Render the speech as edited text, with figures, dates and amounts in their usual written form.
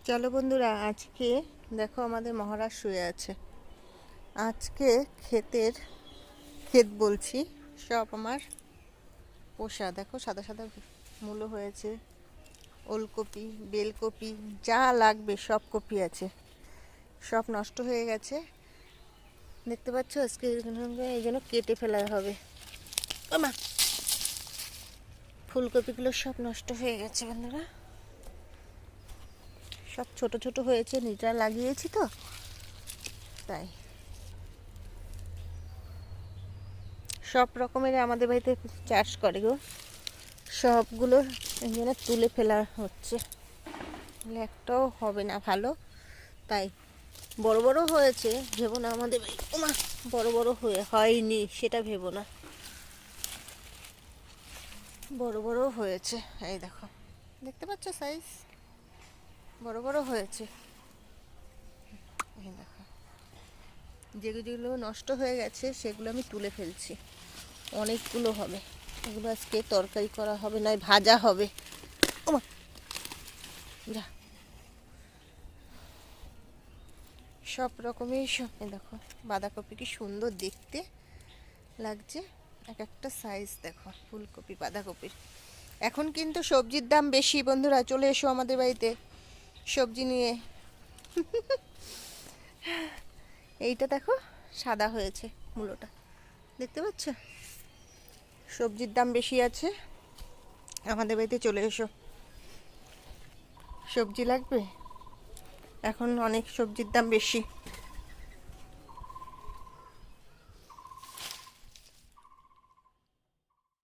চলো বন্ধুরা, আজকে দেখো আমাদের মহারাজ শুয়ে আছে। আজকে ক্ষেত বলছি, সব আমার পোষা। দেখো সাদা সাদা মূলো হয়েছে, ওলকপি, বেলকপি, যা লাগবে সব কপি আছে। সব নষ্ট হয়ে গেছে, দেখতে পাচ্ছ। আজকে এই জন্য কেটে ফেলা হবে। ও মা, ফুলকপিগুলো সব নষ্ট হয়ে গেছে বন্ধুরা। সব ছোট ছোট হয়েছে, নিজেরা লাগিয়েছি তো তাই। সব রকমের আমাদের বাড়িতে চাষ করে গো, সবগুলো এই জন্য তুলে ফেলা হচ্ছে, একটাও হবে না ভালো। তাই বড় বড় হয়েছে ভেবো না আমাদের বাড়ি ওমা বড় বড় হয়নি সেটা ভেবো না, বড় বড় হয়েছে। এই দেখো, দেখতে পাচ্ছ সাইজ, বড় বড় হয়েছে। এই দেখো, যেগুলো নষ্ট হয়ে গেছে সেগুলো আমি তুলে ফেলছি, অনেকগুলো হবে। এগুলো আজকে তরকারি করা হবে, নয় ভাজা হবে। ওমা যা, সব রকমের সব। দেখো বাঁধাকপি কি সুন্দর দেখতে লাগছে, এক একটা সাইজ দেখো। ফুলকপি, বাঁধাকপির। এখন কিন্তু সবজির দাম বেশি বন্ধুরা, চলে এসো আমাদের বাড়িতে সবজি নিয়ে। এইটা দেখো সাদা হয়েছে মূলোটা, দেখতে পাচ্ছ। সবজির দাম বেশি আছে, আমাদের বাড়িতে চলে এসো। সবজি লাগবে, এখন অনেক সবজির দাম বেশি।